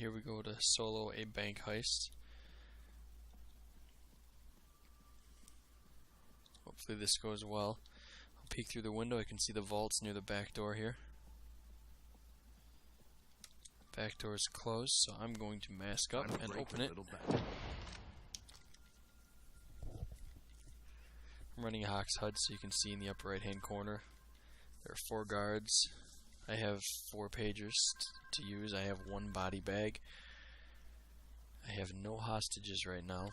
here we go to solo a bank heist. Hopefully this goes well. I'll peek through the window. I can see the vaults near the back door here. Back door is closed, so I'm going to mask up and open it. I'm running a Hox HUD, so you can see in the upper right hand corner there are 4 guards. I have 4 pagers to use. I have 1 body bag. I have no hostages right now.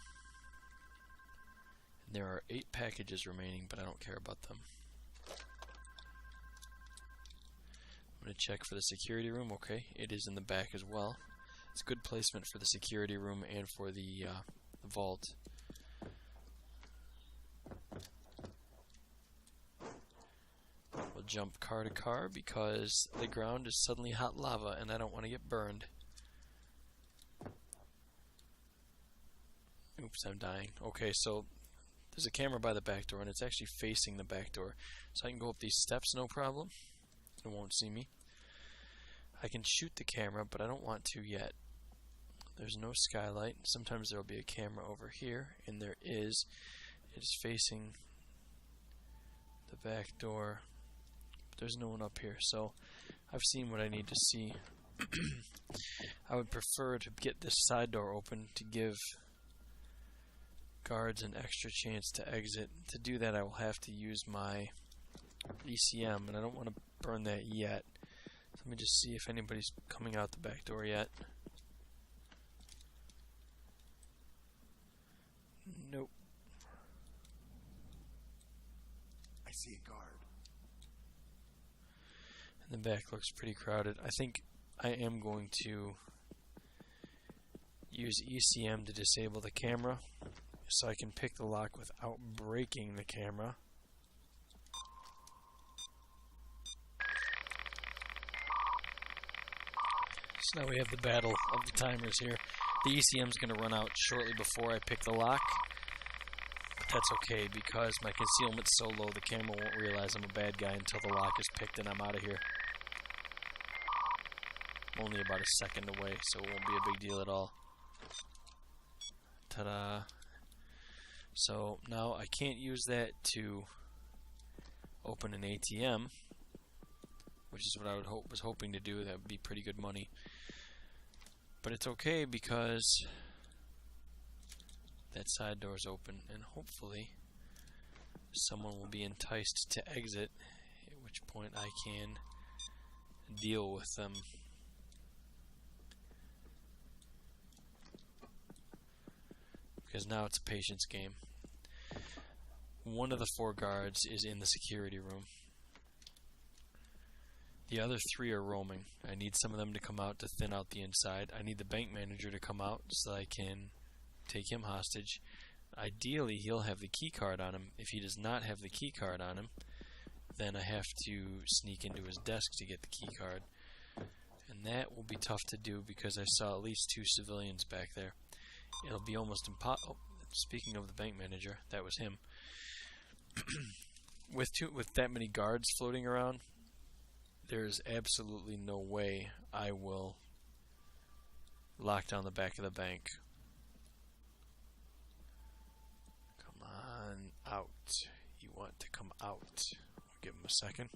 And there are 8 packages remaining, but I don't care about them. I'm going to check for the security room. Okay, it is in the back as well. It's good placement for the security room and for the vault. We'll jump car to car because the ground is suddenly hot lava and I don't want to get burned. Oops, I'm dying. Okay, so there's a camera by the back door and it's actually facing the back door. So I can go up these steps no problem. It won't see me. I can shoot the camera, but I don't want to yet. There's no skylight. Sometimes there'll be a camera over here, and there is. It is facing the back door. But there's no one up here, so I've seen what I need to see. I would prefer to get this side door open to give guards an extra chance to exit. To do that, I will have to use my ECM, and I don't want to burn that yet. So let me just see if anybody's coming out the back door yet. Nope. I see a guard. And the back looks pretty crowded. I think I am going to use ECM to disable the camera so I can pick the lock without breaking the camera. So now we have the battle of the timers here. The ECM is going to run out shortly before I pick the lock. But that's okay because my concealment's so low the camera won't realize I'm a bad guy until the lock is picked and I'm out of here. I'm only about a second away, so it won't be a big deal at all. Ta-da! So now I can't use that to open an ATM, which is what I was hoping to do. That would be pretty good money. But it's okay because that side door is open, and hopefully someone will be enticed to exit, at which point I can deal with them. Because now it's a patience game. One of the 4 guards is in the security room. The other 3 are roaming. I need some of them to come out to thin out the inside. I need the bank manager to come out so I can take him hostage. Ideally, he'll have the key card on him. If he does not have the key card on him, then I have to sneak into his desk to get the key card. And that will be tough to do because I saw at least 2 civilians back there. It'll be almost impossible. Oh, speaking of the bank manager, that was him. With that many guards floating around, there's absolutely no way I will lock down the back of the bank. Come on out. You want to come out. I'll give him a second.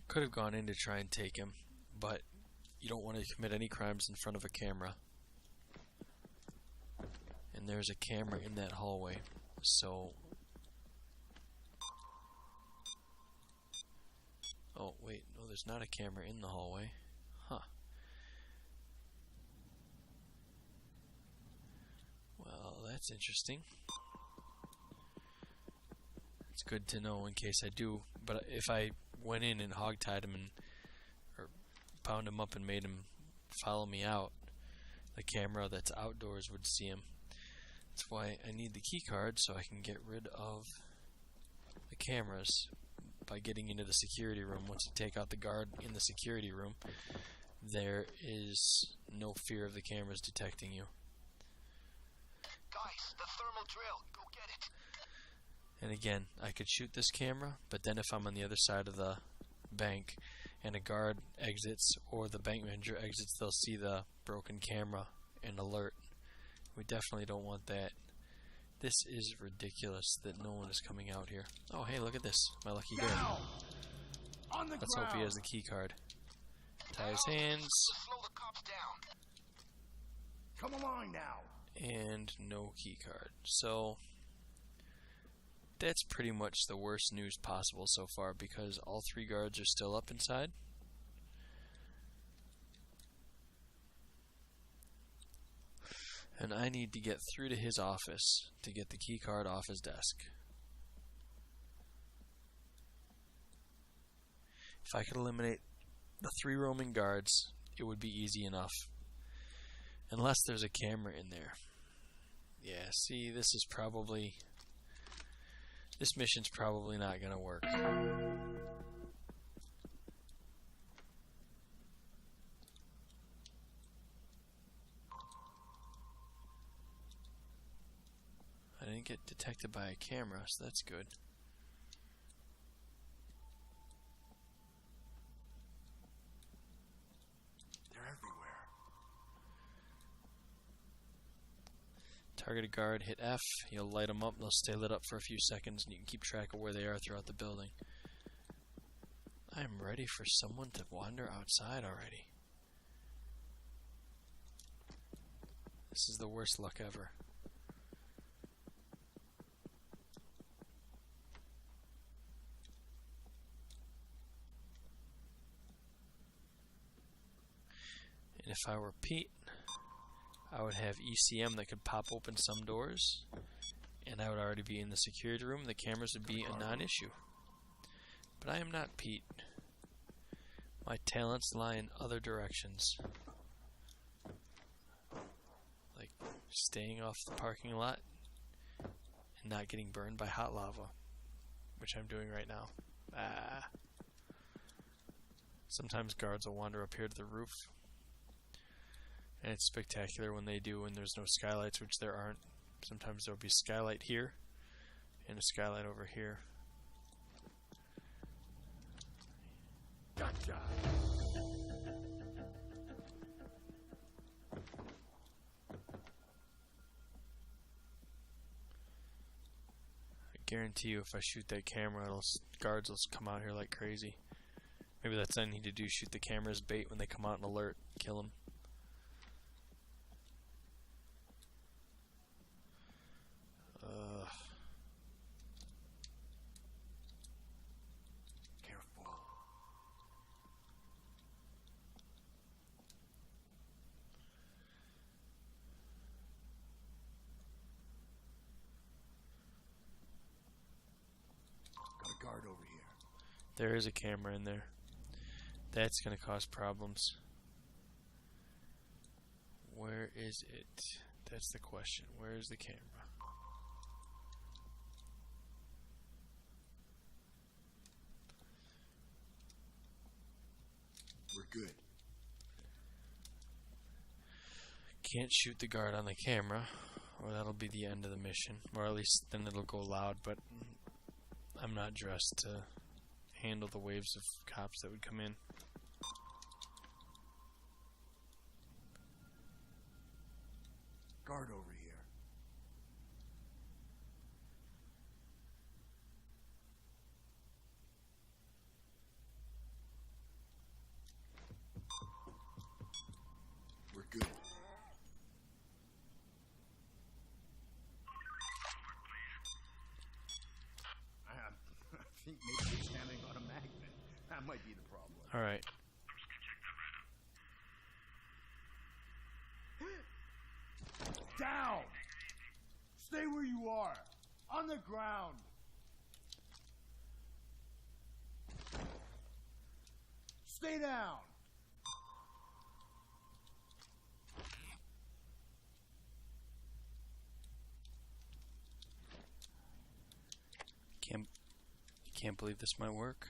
Could have gone in to try and take him, but you don't want to commit any crimes in front of a camera. And there's a camera in that hallway, so... Oh, wait, no, there's not a camera in the hallway. Huh. Well, that's interesting. It's good to know in case I do, but if I went in and hogtied him or bound him up and made him follow me out, the camera that's outdoors would see him. That's why I need the key card so I can get rid of the cameras by getting into the security room. Once you take out the guard in the security room, there is no fear of the cameras detecting you. Guys, the thermal drill. Go get it. And again, I could shoot this camera, but then if I'm on the other side of the bank and a guard exits or the bank manager exits, they'll see the broken camera and alert. We definitely don't want that. This is ridiculous that no one is coming out here. Oh, hey, look at this. My lucky guard. Let's hope he has the key card. Tie his hands. Come along now. And no key card. So that's pretty much the worst news possible so far, because all 3 guards are still up inside. And I need to get through to his office to get the key card off his desk. If I could eliminate the 3 roaming guards, it would be easy enough. Unless there's a camera in there. Yeah, see, this mission's probably not gonna work. I didn't get detected by a camera, so that's good. They're everywhere. Target a guard, hit F, you'll light them up, they'll stay lit up for a few seconds, and you can keep track of where they are throughout the building. I'm ready for someone to wander outside already. This is the worst luck ever. And if I were Pete, I would have ECM that could pop open some doors, and I would already be in the security room. The cameras would be a non-issue. But I am not Pete. My talents lie in other directions. Like staying off the parking lot and not getting burned by hot lava, which I'm doing right now. Sometimes guards will wander up here to the roof. And it's spectacular when they do, when there's no skylights, which there aren't. Sometimes there'll be a skylight here and a skylight over here. Gotcha. I guarantee you, if I shoot that camera, guards will come out here like crazy. Maybe that's what I need to do, shoot the camera as bait when they come out and alert, kill them. Careful. Got a guard over here. There is a camera in there. That's going to cause problems. Where is it? That's the question. Where is the camera? We're good. Can't shoot the guard on the camera, or that'll be the end of the mission. Or at least then it'll go loud, but I'm not dressed to handle the waves of cops that would come in. Guard over here. We're good. I think maybe you're standing on a magnet. That might be the problem. Alright. Down! Stay where you are. On the ground. Stay down. Can't believe this might work.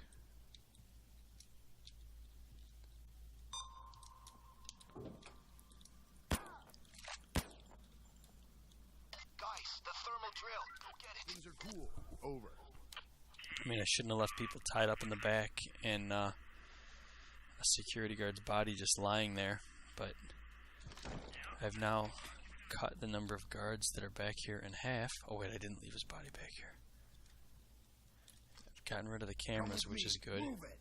Guys, the thermal drill. Go get it. Things are cool. Over. I mean, I shouldn't have left people tied up in the back and a security guard's body just lying there, but I've now cut the number of guards that are back here in half. Oh wait, I didn't leave his body back here. I've gotten rid of the cameras, which is good. Move it.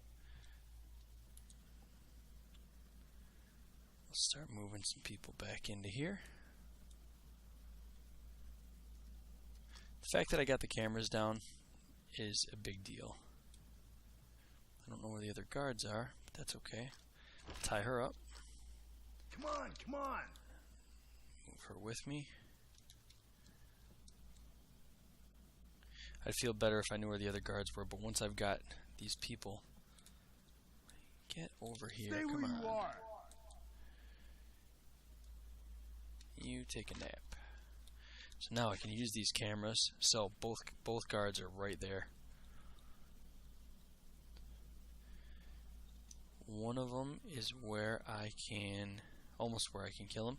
Let's start moving some people back into here. The fact that I got the cameras down is a big deal. I don't know where the other guards are, but that's okay. Tie her up. Come on, come on. Move her with me. I'd feel better if I knew where the other guards were, but once I've got these people, get over here. Stay Come where on. you are. You take a nap. So now I can use these cameras. So both guards are right there. One of them is where I can, almost where I can kill him.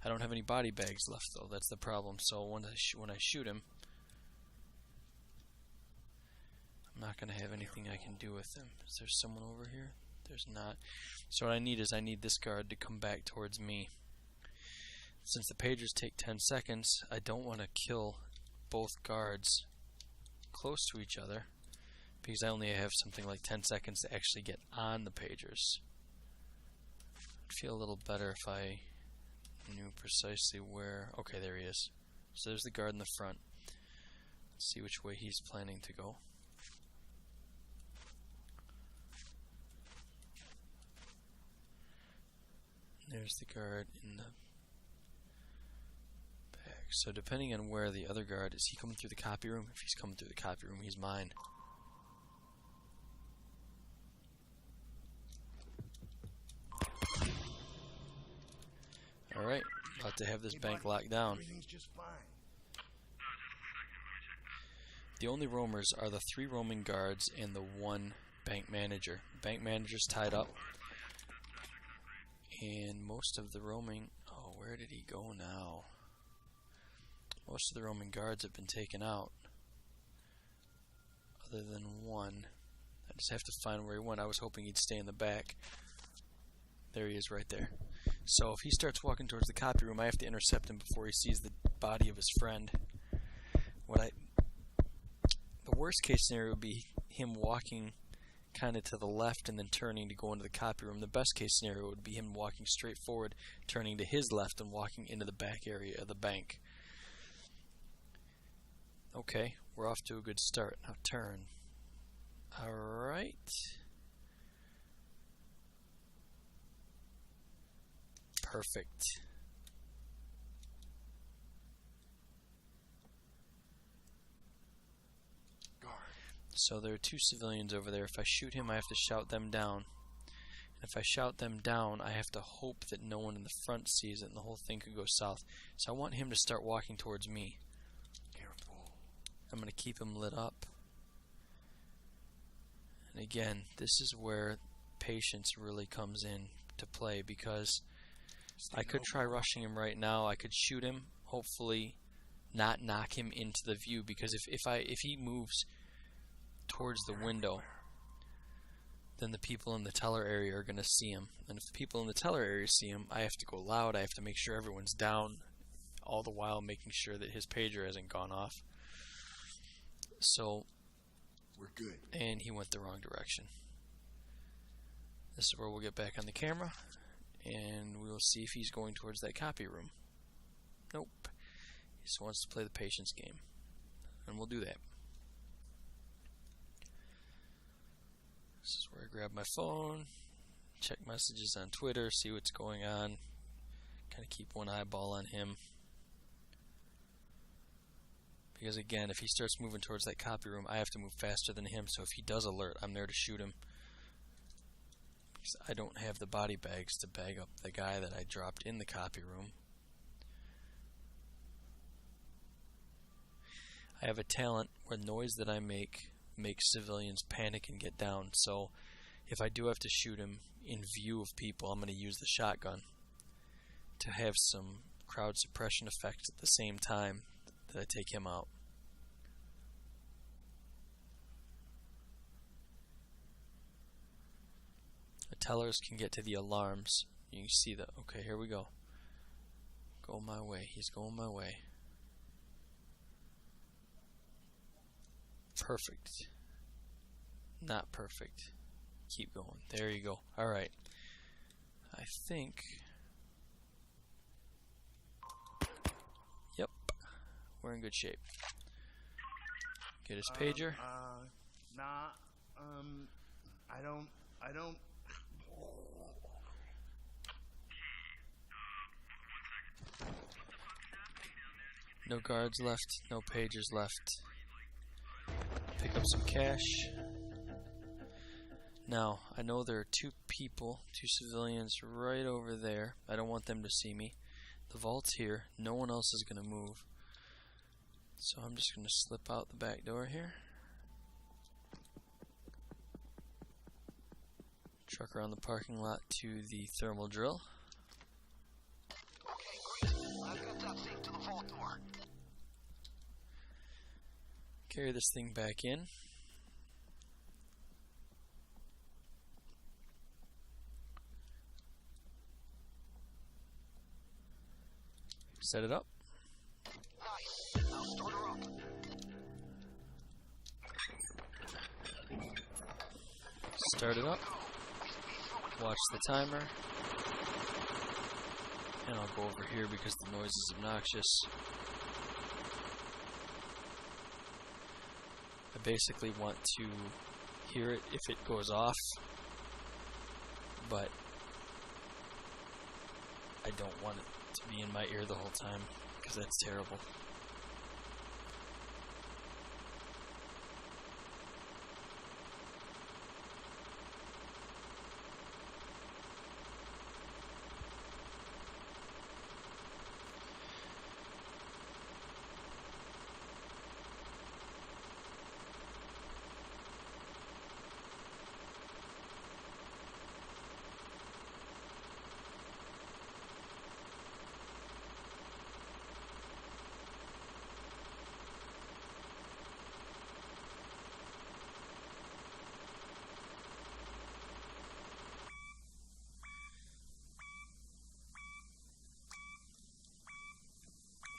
I don't have any body bags left though. That's the problem. So when I shoot him, I'm not going to have anything I can do with him. Is there someone over here? There's not. So what I need is I need this guard to come back towards me. Since the pagers take 10 seconds, I don't want to kill both guards close to each other because I only have something like 10 seconds to actually get on the pagers. I'd feel a little better if I knew precisely where. Okay, there he is. So there's the guard in the front. Let's see which way he's planning to go. There's the guard in the back. So depending on where the other guard is, he coming through the copy room? If he's coming through the copy room, he's mine. Alright, about to have this bank locked down. Everything's just fine. The only roamers are the 3 roaming guards and the 1 bank manager. Bank manager's tied up. And most of the roaming... Oh, where did he go now? Most of the roaming guards have been taken out. Other than 1. I just have to find where he went. I was hoping he'd stay in the back. There he is right there. So if he starts walking towards the copy room, I have to intercept him before he sees the body of his friend. The worst case scenario would be him walking kind of to the left and then turning to go into the copy room. The best case scenario would be him walking straight forward, turning to his left and walking into the back area of the bank. Okay, we're off to a good start. Now turn. Alright. Perfect. Guard. So there are 2 civilians over there. If I shoot him, I have to shout them down. And if I shout them down, I have to hope that no one in the front sees it and the whole thing could go south. So I want him to start walking towards me. Careful. I'm going to keep him lit up. And again, this is where patience really comes in to play, because I could try rushing him right now. I could shoot him, hopefully not knock him into the view, because if he moves towards the window, then the people in the teller area are going to see him. And if the people in the teller area see him, I have to go loud. I have to make sure everyone's down, all the while making sure that his pager hasn't gone off. So We're good. and he went the wrong direction. This is where we'll get back on the camera, and we will see if he's going towards that copy room. Nope. He just wants to play the patience game, and we'll do that. This is where I grab my phone, check messages on Twitter, see what's going on, kind of keep one eyeball on him. Because again, if he starts moving towards that copy room, I have to move faster than him, so if he does alert, I'm there to shoot him. Because I don't have the body bags to bag up the guy that I dropped in the copy room. I have a talent where noise that I make makes civilians panic and get down, so if I do have to shoot him in view of people, I'm going to use the shotgun to have some crowd suppression effect at the same time that I take him out. The tellers can get to the alarms. You can see that. Okay, here we go. Go my way. He's going my way. Perfect. Not perfect. Keep going. There you go. Alright. I think... Yep. We're in good shape. Get his pager. I don't... No guards left. No pagers left. Pick up some cash. Now, I know there are two people, two civilians right over there. I don't want them to see me. The vault's here. No one else is going to move. So I'm just going to slip out the back door here. Truck around the parking lot to the thermal drill. Okay, great. I've got that thing to the vault door. Carry this thing back in. Set it up. Nice. I'll start her up. Start it up. Watch the timer. And I'll go over here because the noise is obnoxious. I basically want to hear it if it goes off, but I don't want it to be in my ear the whole time because that's terrible.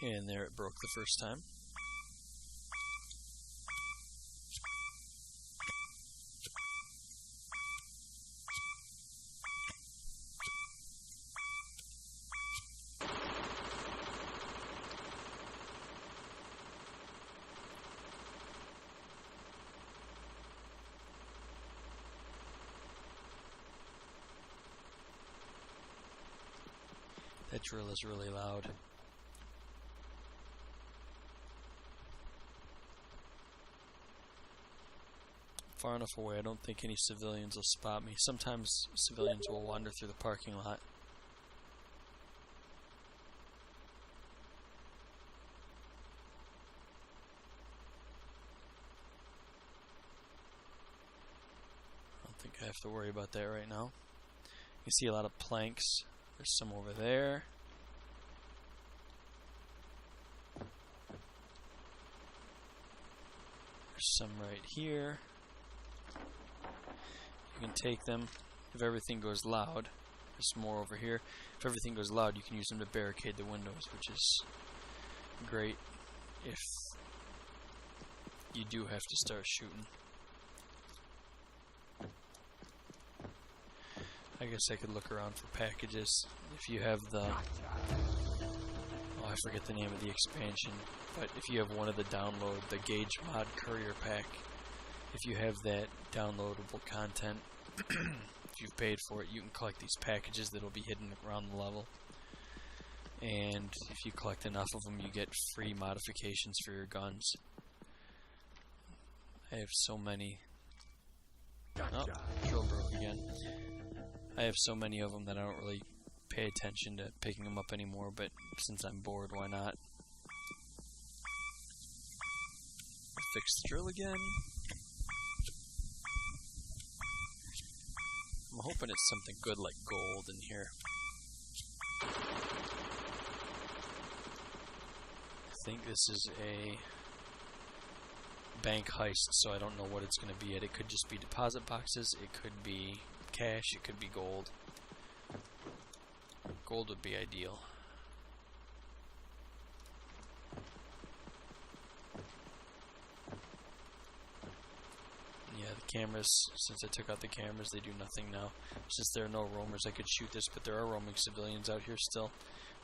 And there it broke the first time. That drill is really loud. Far enough away, I don't think any civilians will spot me. Sometimes civilians will wander through the parking lot. I don't think I have to worry about that right now. You see a lot of planks. There's some over there. There's some right here. You can take them if everything goes loud. There's some more over here. If everything goes loud, you can use them to barricade the windows, which is great if you do have to start shooting. I guess I could look around for packages. If you have the... oh, I forget the name of the expansion. But if you have one of the download, the Gauge Mod Courier Pack, if you have that downloadable content, if you've paid for it, you can collect these packages that will be hidden around the level. And if you collect enough of them, you get free modifications for your guns. I have so many... oh, drill broke again. I have so many of them that I don't really pay attention to picking them up anymore, but since I'm bored, why not? Fix the drill again. I'm hoping it's something good like gold in here. think this is a bank heist, so I don't know what it's going to be yet. It could just be deposit boxes, it could be cash, it could be gold. Gold would be ideal. Yeah, the cameras, since I took out the cameras, they do nothing now. Since there are no roamers, I could shoot this, but there are roaming civilians out here still.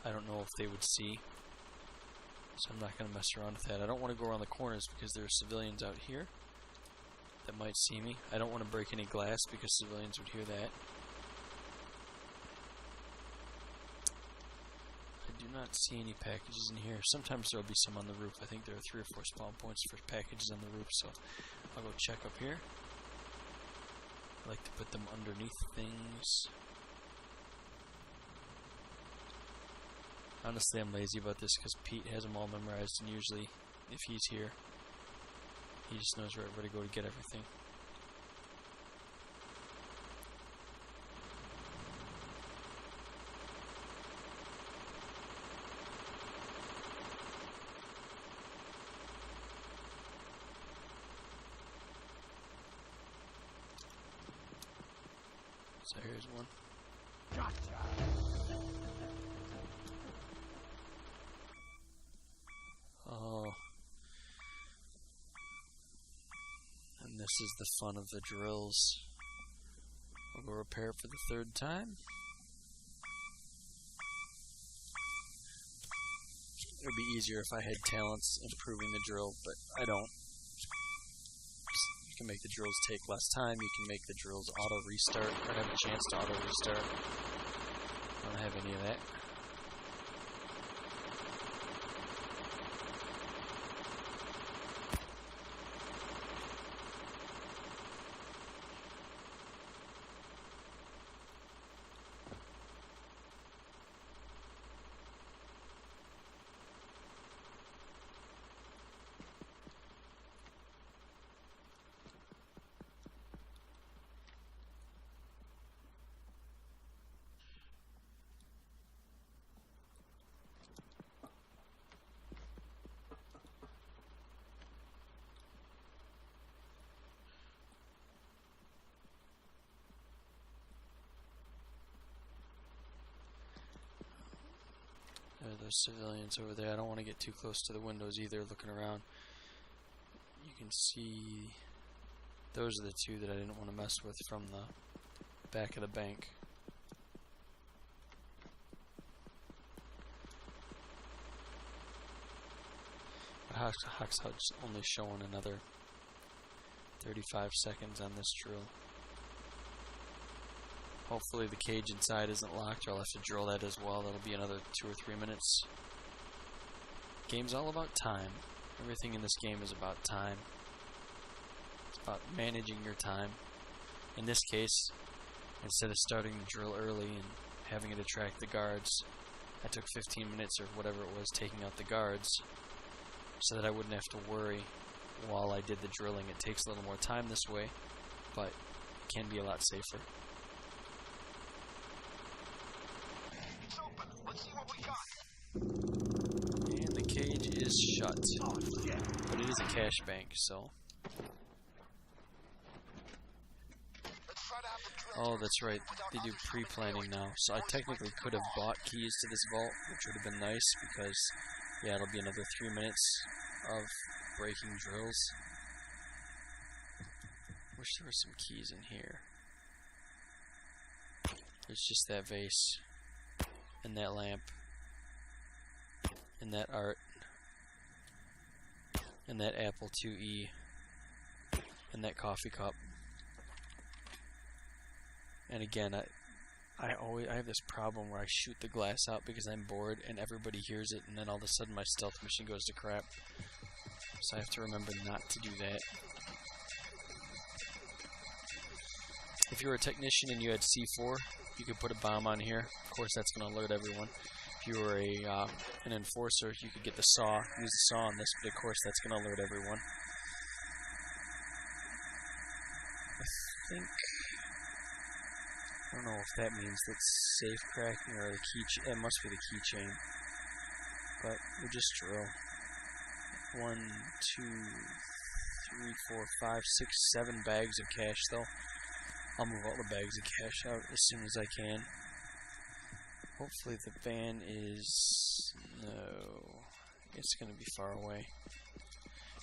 I don't know if they would see, so I'm not going to mess around with that. I don't want to go around the corners because there are civilians out here that might see me. I don't want to break any glass because civilians would hear that. I do not see any packages in here. Sometimes there will be some on the roof. I think there are 3 or 4 spawn points for packages on the roof, so I'll go check up here. I like to put them underneath things. Honestly, I'm lazy about this because Pete has them all memorized, and usually, if he's here, he just knows where to go to get everything. So here's one. Oh. And this is the fun of the drills. I'll go repair it for the 3rd time. It would be easier if I had talents improving the drill, but I don't. You can make the drills take less time, you can make the drills auto-restart, or have a chance to auto-restart. I don't have any of that. There are those civilians over there. I don't want to get too close to the windows either, looking around. You can see those are the 2 that I didn't want to mess with from the back of the bank. Hoxhud's only showing another 35 seconds on this drill. Hopefully the cage inside isn't locked, or I'll have to drill that as well. That'll be another 2 or 3 minutes. Game's all about time. Everything in this game is about time. It's about managing your time. In this case, instead of starting the drill early and having it attract the guards, I took 15 minutes or whatever it was taking out the guards so that I wouldn't have to worry while I did the drilling. It takes a little more time this way, but it can be a lot safer. And the cage is shut. But it is a cash bank, so. Oh, that's right. They do pre-planning now. So I technically could have bought keys to this vault, which would have been nice because, yeah, it'll be another 3 minutes of breaking drills. Wish there were some keys in here. There's just that vase, and that lamp, and that art, and that Apple IIe, and that coffee cup. And again, I have this problem where I shoot the glass out because I'm bored and everybody hears it, and then all of a sudden my stealth machine goes to crap. So I have to remember not to do that. If you were a technician and you had C4, you could put a bomb on here. Of course, that's going to alert everyone. If you were an enforcer, you could get the saw, use the saw on this, but of course that's going to alert everyone. I don't know if that means that's safe cracking or the key. It must be the keychain. But we just drill. 1, 2, 3, 4, 5, 6, 7 bags of cash though. I'll move all the bags of cash out as soon as I can. Hopefully the van is... no... it's going to be far away.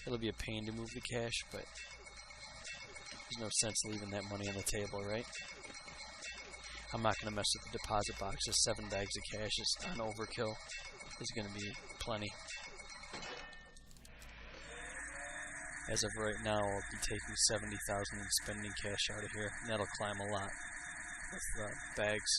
It'll be a pain to move the cash, but there's no sense leaving that money on the table, right? I'm not going to mess with the deposit boxes. 7 bags of cash is on overkill. There's going to be plenty. As of right now, I'll be taking $70,000 and spending cash out of here, and that'll climb a lot with bags.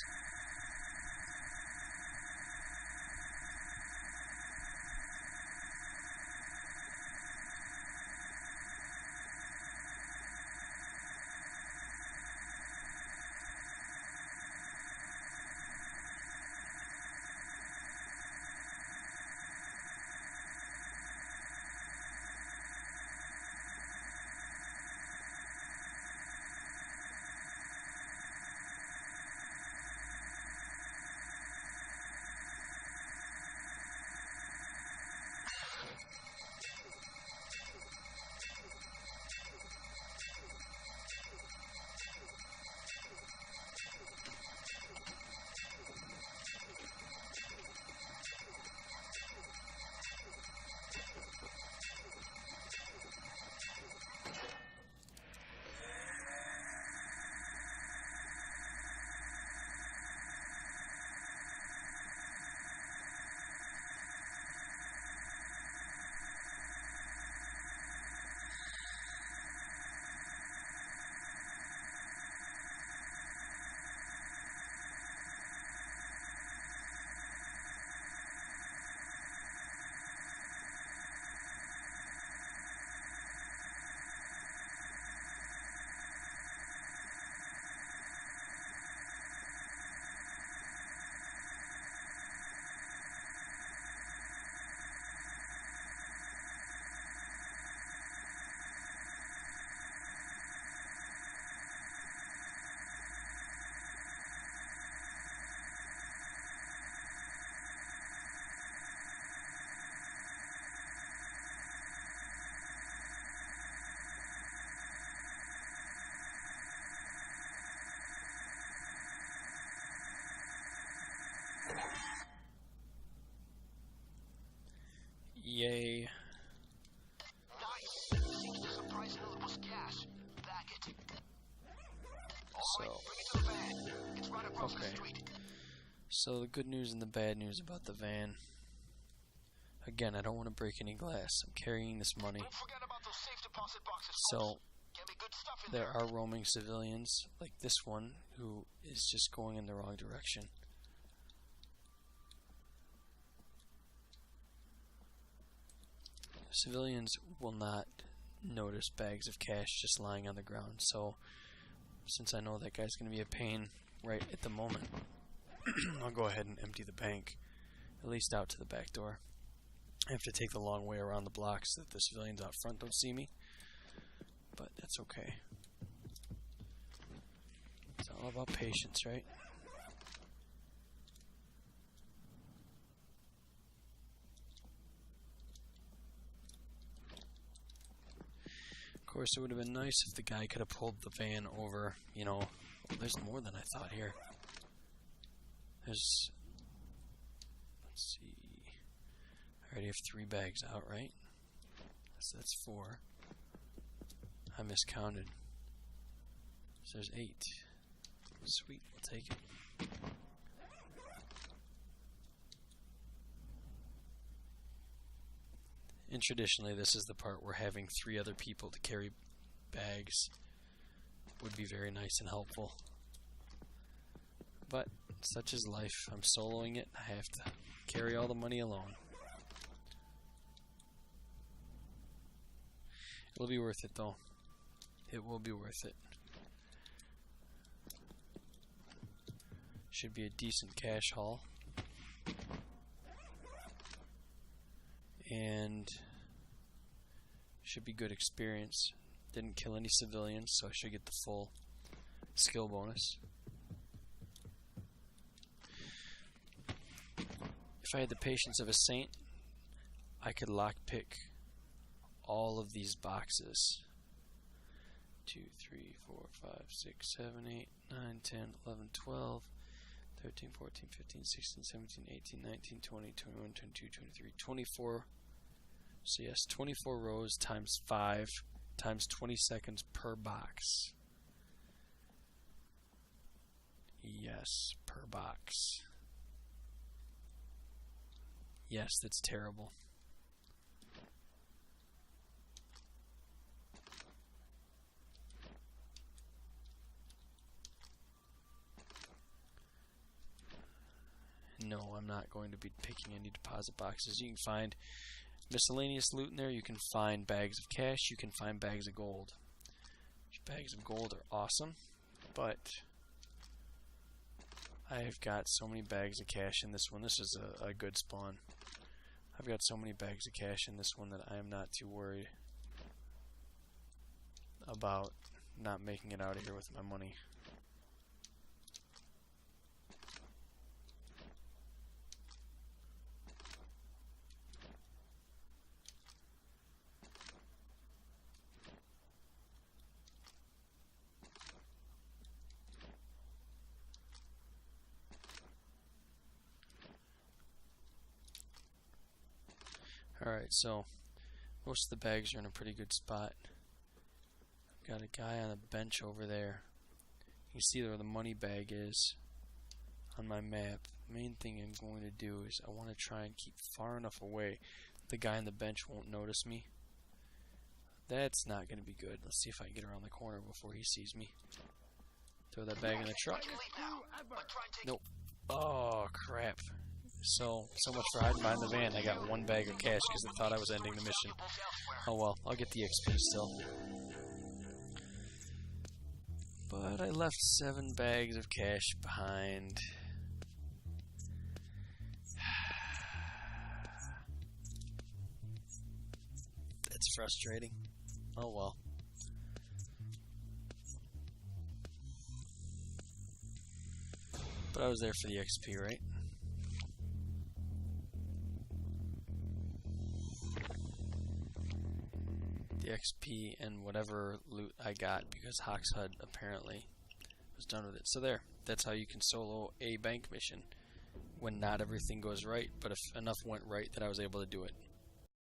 Yay. Nice. Seems to surprise another was cash. Bag it. Alright, bring it to the van. It's right across the street. So the good news and the bad news about the van. Again, I don't want to break any glass. I'm carrying this money. Don't forget about those safe deposit boxes. So Can be good stuff in there are roaming civilians like this one who is just going in the wrong direction. Civilians will not notice bags of cash just lying on the ground, so since I know that guy's going to be a pain right at the moment, I'll go ahead and empty the bank, at least out to the back door. I have to take the long way around the block so that the civilians out front don't see me, but that's okay. It's all about patience, right? Of course, it would have been nice if the guy could have pulled the van over, you know. Well, there's more than I thought here. There's... let's see... I already have 3 bags out, right? So that's 4. I miscounted. So there's 8. Sweet, we'll take it. And traditionally, this is the part where having 3 other people to carry bags would be very nice and helpful. But such is life. I'm soloing it. I have to carry all the money alone. It'll be worth it, though. It will be worth it. Should be a decent cash haul. And should be good experience. Didn't kill any civilians, so I should get the full skill bonus. If I had the patience of a saint, I could lockpick all of these boxes. 2, 3, 4, 5, 6, 7, 8, 9, 10, 11, 12, 13, 14, 15, 16, 17, 18, 19, 20, 21, 22, 23, 24. So yes, 24 rows times 5 times 20 seconds per box. Yes, per box. Yes, that's terrible. No, I'm not going to be picking any deposit boxes. You can find miscellaneous loot in there. You can find bags of cash. You can find bags of gold. Bags of gold are awesome, but I've got so many bags of cash in this one. This is a good spawn. I've got so many bags of cash in this one that I am not too worried about not making it out of here with my money. Alright, so most of the bags are in a pretty good spot. I've got a guy on a bench over there. You can see where the money bag is on my map. Main thing I'm going to do is I want to try and keep far enough away the guy on the bench won't notice me. That's not going to be good. Let's see if I can get around the corner before he sees me. Throw that bag in the truck. Nope. Oh, crap. So much for hiding behind the van. I got one bag of cash because I thought I was ending the mission. Oh well, I'll get the XP still. But I left 7 bags of cash behind. That's frustrating. Oh well. But I was there for the XP, right? The XP and whatever loot I got because Hoxhud apparently was done with it. So there, that's how you can solo a bank mission when not everything goes right, but if enough went right that I was able to do it.